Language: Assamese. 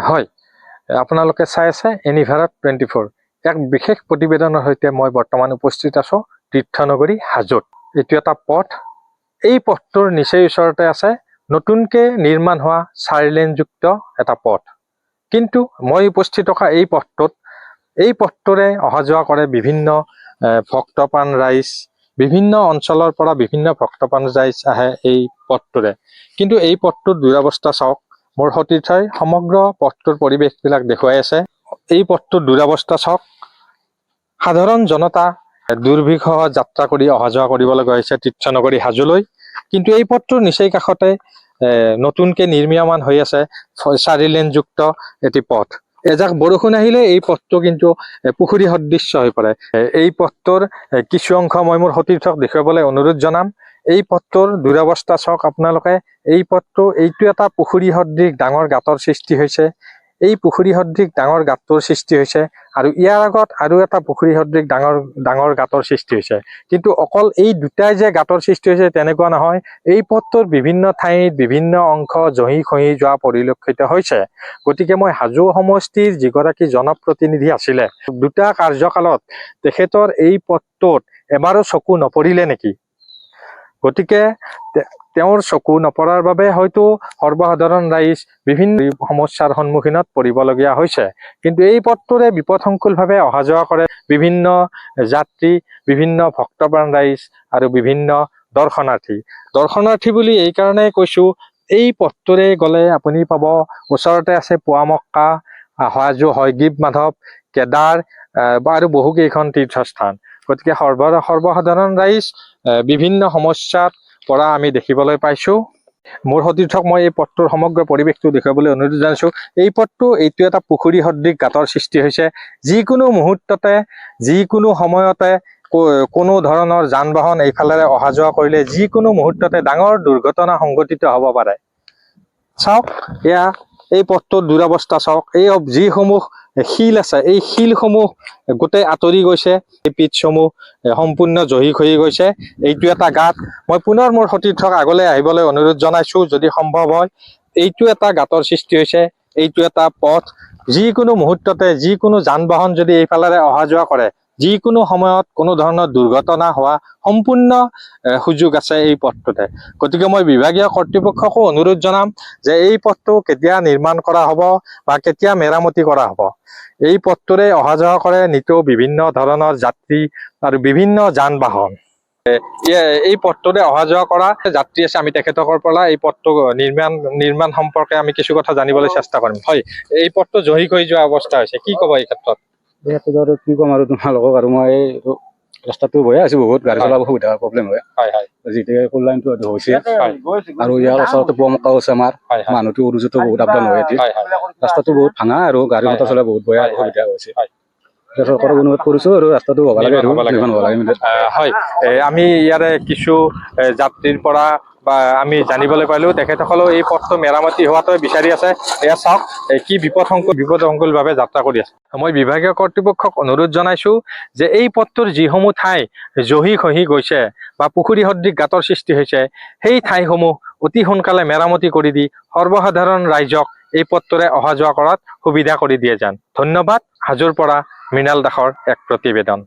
হয়, আপোনালোকে চাই আছে এনিভাৰত 24 এক বিশেষ প্ৰতিবেদনৰ সৈতে মই বৰ্তমান উপস্থিত আছো তীৰ্থনগৰী হাজোত। এইটো এটা পথ, এই পথটোৰ নিচেই ওচৰতে আছে নতুনকৈ নিৰ্মাণ হোৱা 4 লেনযুক্ত এটা পথ। কিন্তু মই উপস্থিত থকা এই পথটোৰে অহা যোৱা কৰে বিভিন্ন ভক্তপ্ৰাণ ৰাইজ, বিভিন্ন অঞ্চলৰ পৰা বিভিন্ন ভক্তপ্ৰাণ ৰাইজ আহে এই পথটোৰে। কিন্তু এই পথটোৰ দুৰৱস্থা চাওক, মোৰ সতীৰ্থই সমগ্ৰ পথটোৰ পৰিৱেশবিলাক দেখুৱাই আছে। এই পথটোৰ দুৰৱস্থা চাওক, সাধাৰণ জনতা দুৰ্বিষহ যাত্ৰা কৰি অহা যোৱা কৰিব লগা হৈছে তীৰ্থনগৰী হাজোলৈ। কিন্তু এই পথটোৰ নিচেই কাষতে নতুনকৈ নিৰ্মীয়মান হৈ আছে 4 লেনযুক্ত এটি পথ। এজাক বৰষুণ আহিলে এই পথটো কিন্তু পুখুৰী সদৃশ্য হৈ পৰে। এই পথটোৰ কিছু অংশ মই মোৰ সতীৰ্থক দেখুৱাবলৈ অনুৰোধ জনাম। এই পথটোৰ দুৰৱস্থা চাওক আপোনালোকে। এই পথটো এইটো এটা পুখুৰী সদৃশ ডাঙৰ গাঁতৰ সৃষ্টি হৈছে। এই পুখুৰী সদৃশ ডাঙৰ গাঁতটোৰ সৃষ্টি হৈছে আৰু ইয়াৰ আগত আৰু এটা পুখুৰী সদৃশ ডাঙৰ গাঁতৰ সৃষ্টি হৈছে। কিন্তু অকল এই দুটাই যে গাঁতৰ সৃষ্টি হৈছে তেনেকুৱা নহয়, এই পথটোৰ বিভিন্ন ঠাইত বিভিন্ন অংশ জহি খহি যোৱা পৰিলক্ষিত হৈছে। গতিকে মই হাজো সমষ্টিৰ যিগৰাকী জনপ্ৰতিনিধি আছিলে, 2টা কাৰ্যকালত তেখেতৰ এই পথটোত এবাৰো চকু নপৰিলে নেকি? গতিকে তেওঁৰ চকু নপৰাৰ বাবে হয়তো সৰ্বসাধাৰণ ৰাইজ বিভিন্ন সমস্যাৰ সন্মুখীনত পৰিবলগীয়া হৈছে। কিন্তু এই পথটোৰে বিপদসংকুলভাৱে অহা যোৱা কৰে বিভিন্ন যাত্ৰী, বিভিন্ন ভক্তপ্ৰাণ ৰাইজ আৰু বিভিন্ন দৰ্শনাৰ্থী বুলি এইকাৰণে কৈছো, এই পথটোৰে গ'লে আপুনি পাব ওচৰতে আছে পুৱামক্কা, হাজো হয়গ্ৰীৱ মাধৱ, কেদাৰ আৰু বহু কেইখন তীৰ্থস্থান। গতিকে সৰ্বসাধাৰণ ৰাইজ বিভিন্ন সমস্যাৰ পৰা আমি দেখিবলৈ পাইছো। মোৰ সতীৰ্থক মই এই পথটোৰ সমগ্ৰ পৰিৱেশটো দেখুৱাবলৈ অনুৰোধ জনাইছো। এই পথটো এইটো এটা পুখুৰী সদৃশ গাঁতৰ সৃষ্টি হৈছে। যিকোনো মুহূৰ্ততে যিকোনো সময়তে কোনো ধৰণৰ যান বাহন এইফালেৰে অহা যোৱা কৰিলে যিকোনো মুহূৰ্ততে ডাঙৰ দুৰ্ঘটনা সংঘটিত হ'ব পাৰে। চাওক, এয়া এই পথটোৰ দুৰৱস্থা চাওক। এই যিসমূহ শিল আছে, এই শিলসমূহ গোটেই আঁতৰি গৈছে, এই পিটসমূহ সম্পূৰ্ণ জহি খহি গৈছে। এইটো এটা গাঁত। মই পুনৰ মোৰ সতীৰ্থক আগলৈ আহিবলৈ অনুৰোধ জনাইছো যদি সম্ভৱ হয়। এইটো এটা গাঁতৰ সৃষ্টি হৈছে, এইটো এটা পথ। যিকোনো মুহূৰ্ততে যিকোনো যান বাহন যদি এইফালেৰে অহা যোৱা কৰে, যিকোনো সময়ত কোনো ধৰণৰ দুৰ্ঘটনা হোৱা সম্পূৰ্ণ সুযোগ আছে এই পথটোতে। গতিকে মই বিভাগীয় কৰ্তৃপক্ষকো অনুৰোধ জনাম যে এই পথটো কেতিয়া নিৰ্মাণ কৰা হ'ব বা কেতিয়া মেৰামতি কৰা হ'ব। এই পথটোৰে অহা যোৱা কৰে নিতৌ বিভিন্ন ধৰণৰ যাত্ৰী আৰু বিভিন্ন যান বাহন। এই পথটোৰে অহা যোৱা কৰা যাত্ৰী আছে। আমি তেখেতকৰ পৰা এই পথটো নিৰ্মাণ সম্পৰ্কে আমি কিছু কথা জানিবলৈ চেষ্টা কৰিম। হয়, এই পথটো জহি খহি যোৱা অৱস্থা হৈছে, কি ক'ব এই ক্ষেত্ৰত? কি ক'ম আৰু তোমালোকক, আৰু মই ৰাস্তাটো গৈয়ে আছো, বহুত গাড়ী চলাব সুবিধা প্ৰব্লেম হয়। যেতিয়া ফুল লাইনটো হৈছে আৰু ইয়াৰ ওচৰতে পুৱামক্কাও আছে আমাৰ, মানুহটো উৰুজুতো বহুত আপ ডাউন হয়। ৰাস্তাটো বহুত ভাঙা আৰু গাড়ী মটৰ চলাই বহুত বেয়া অসুবিধা হৈছে। চৰকাৰক অনুৰোধ কৰিছো আৰু ৰাস্তাটো হ'ব লাগে আৰু নিৰ্মাণ হ'ব লাগে। হয়, আমি ইয়াৰে কিছু যাত্ৰীৰ পৰা বা আমি জানিবলৈ পালো তেখেতসকলেও এই পথটো মেৰামতি হোৱাটোৱে বিচাৰি আছে। এয়া চাওক কি বিপদসংকুলভাৱে যাত্ৰা কৰি আছে। মই বিভাগীয় কৰ্তৃপক্ষক অনুৰোধ জনাইছো যে এই পথটোৰ যিসমূহ ঠাই জহি খহি গৈছে বা পুখুৰী সদৃশ গাঁতৰ সৃষ্টি হৈছে, সেই ঠাইসমূহ অতি সোনকালে মেৰামতি কৰি দি সৰ্বসাধাৰণ ৰাইজক এই পথটোৰে অহা যোৱা কৰাত সুবিধা কৰি দিয়ে যেন। ধন্যবাদ। হাজোৰ পৰা মৃণাল দাসৰ এক প্ৰতিবেদন।